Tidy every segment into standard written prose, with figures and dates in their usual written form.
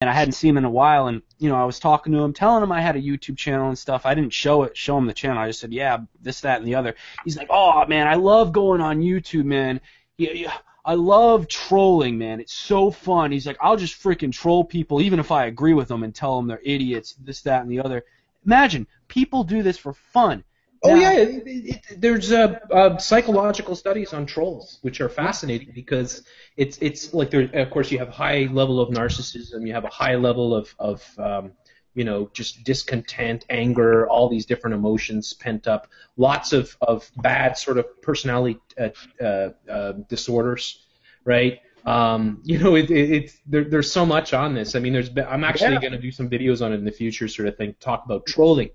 and I hadn't seen him in a while, and I was talking to him, telling him I had a YouTube channel and stuff. I didn't show him the channel. I just said, yeah, this, that, and the other. He's like, oh man, I love going on YouTube, man. Yeah, I love trolling, man. It's so fun. He's like, I'll just freaking troll people, even if I agree with them, and tell them they're idiots, this, that, and the other. Imagine, people do this for fun. Oh yeah, there's psychological studies on trolls, which are fascinating because it's like of course you have a high level of narcissism, you have a high level of just discontent, anger, all these different emotions pent up, lots of bad sort of personality disorders, right? There's so much on this. I mean, I'm actually going to do some videos on it in the future, sort of thing, talk about trolling.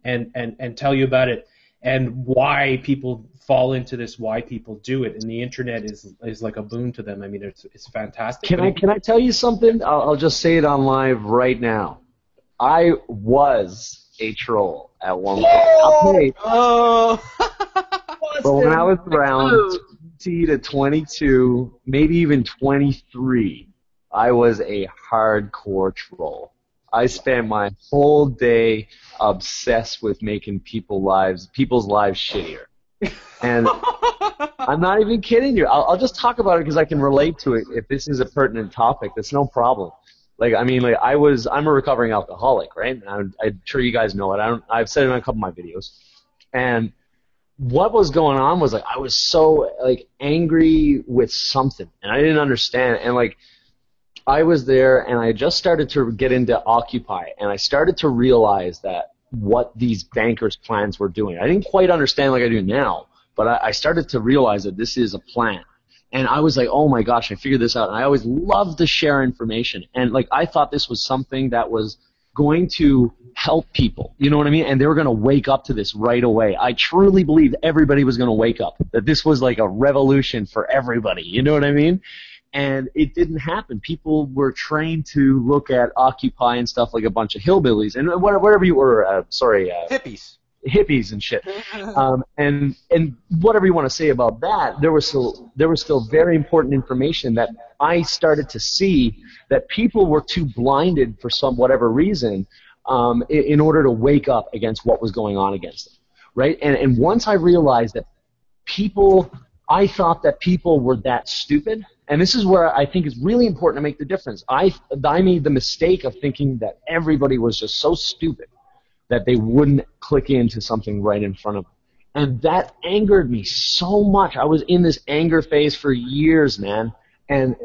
And tell you about it and why people fall into this, why people do it, and the internet is like a boon to them. I mean, it's fantastic. Can I tell you something? I'll just say it on live right now. I was a troll at one point. But when I was around 20 to 22, maybe even 23, I was a hardcore troll. I spent my whole day obsessed with making people's lives shittier. And I'm not even kidding you. I'll just talk about it because I can relate to it. If this is a pertinent topic, that's no problem. I'm a recovering alcoholic, right? And I'm sure you guys know it. I've said it in a couple of my videos. And what was going on was I was so angry with something, and I didn't understand. And I was there, and I just started to get into Occupy, and I started to realize that what these bankers' plans were doing. I didn't quite understand like I do now, but I started to realize that this is a plan. And I was like, oh my gosh, I figured this out. And I always loved to share information. And I thought this was something that was going to help people. You know what I mean? And they were going to wake up to this right away. I truly believed everybody was going to wake up, that this was like a revolution for everybody. You know what I mean? And it didn't happen. People were trained to look at Occupy and stuff like a bunch of hillbillies and whatever you were. Hippies and shit. And whatever you want to say about that, there was still very important information that I started to see that people were too blinded for whatever reason in order to wake up against what was going on against them, right? And once I realized that I thought that people were that stupid. And this is where I think it's really important to make the difference. I made the mistake of thinking that everybody was just so stupid that they wouldn't click into something right in front of them. And that angered me so much. I was in this anger phase for years, man. And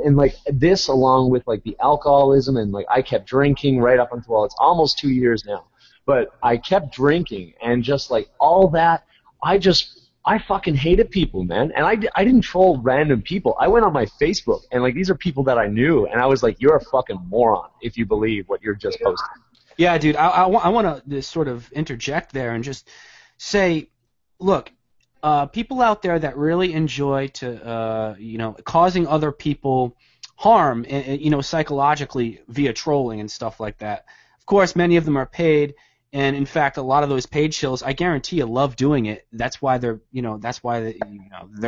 this along with the alcoholism and I kept drinking right up until it's almost 2 years now. But I kept drinking and just all that, I fucking hated people, man. And I didn't troll random people. I went on my Facebook, and these are people that I knew, and I was like, you're a fucking moron if you believe what you're just posting. Yeah, dude, I want to sort of interject there and just say, look, people out there that really enjoy causing other people harm, psychologically via trolling and stuff like that. Of course, many of them are paid. And in fact, a lot of those paid shills, I guarantee you, love doing it. That's why they're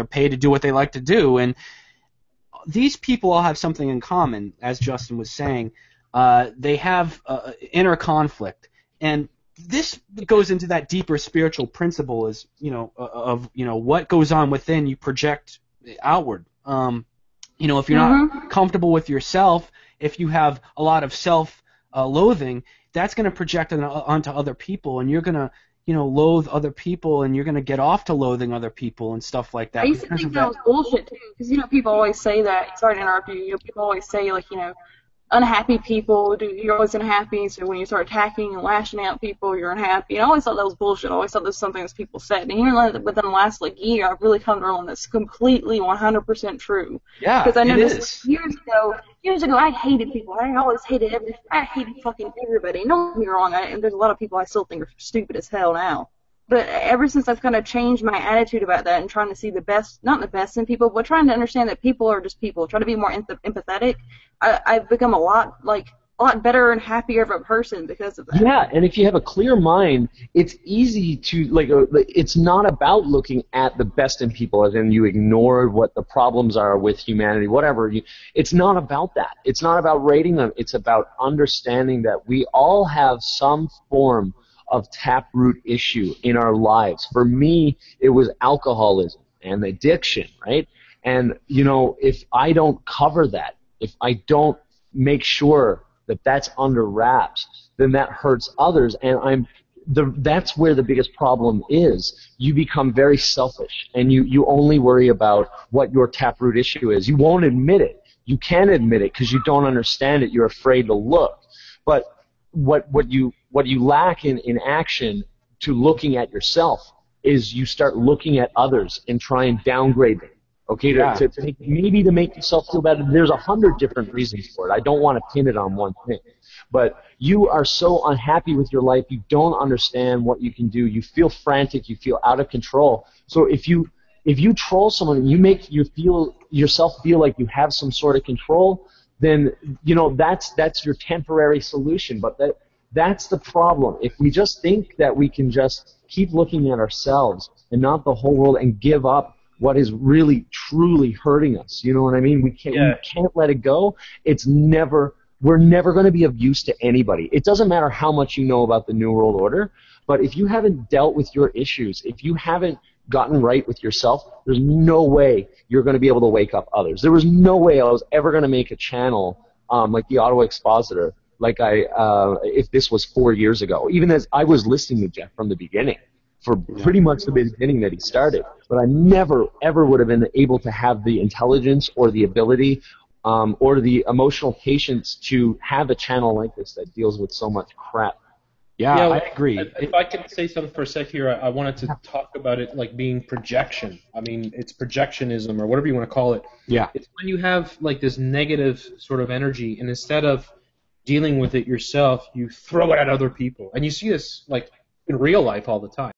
paid to do what they like to do. And these people all have something in common, as Justin was saying. They have inner conflict, and this goes into that deeper spiritual principle, of what goes on within you project outward. If you're not comfortable with yourself, if you have a lot of self-loathing, that's going to project onto other people, and you're going to, loathe other people, and you're going to get off to loathing other people and stuff like that. I used to think that was bullshit, too, because, people always say that. Sorry to interrupt you. People always say, unhappy people, you're always unhappy, so when you start attacking and lashing out people, you're unhappy. And I always thought that was bullshit. I always thought that was something that people said. And even within the last year, I've really come to realize that's completely 100% true. Yeah, because I noticed years ago, I hated people. I always hated fucking everybody. Don't get me wrong, and there's a lot of people I still think are stupid as hell now. But ever since I've kind of changed my attitude about that and trying to see the best, not the best in people, but trying to understand that people are just people, try to be more empathetic, I've become a lot lot better and happier of a person because of that. Yeah, and if you have a clear mind, it's easy to, it's not about looking at the best in people, as in you ignore what the problems are with humanity, whatever. It's not about that. It's not about rating them. It's about understanding that we all have some form of taproot issue in our lives. For me, it was alcoholism and addiction, right? And, if I don't cover that, if I don't make sure that that's under wraps, then that hurts others. And that's where the biggest problem is. You become very selfish, and you only worry about what your taproot issue is. You won't admit it. You can't admit it because you don't understand it. You're afraid to look. But what you lack in action to looking at yourself is you start looking at others and try and downgrade them. Okay, maybe to make yourself feel better. There's 100 different reasons for it. I don't want to pin it on one thing. But you are so unhappy with your life, you don't understand what you can do. You feel frantic, you feel out of control. So if you troll someone and you make yourself feel like you have some sort of control, then that's your temporary solution. But that's the problem. If we just think that we can just keep looking at ourselves and not the whole world and give up what is really truly hurting us, you know what I mean? We can't let it go. We're never going to be of use to anybody. It doesn't matter how much you know about the New World Order, but if you haven't dealt with your issues, if you haven't gotten right with yourself, there's no way you're going to be able to wake up others. There was no way I was ever going to make a channel like the Ottawa Expositor, if this was 4 years ago, even as I was listening to Jeff from the beginning, for pretty much the beginning that he started. But I never, ever would have been able to have the intelligence or the ability or the emotional patience to have a channel like this that deals with so much crap. Yeah, I agree. If I could say something for a sec here, I wanted to talk about it like being projection. I mean, it's projectionism or whatever you want to call it. Yeah. It's when you have like this negative sort of energy, and instead of dealing with it yourself, you throw it at other people. And you see this like in real life all the time.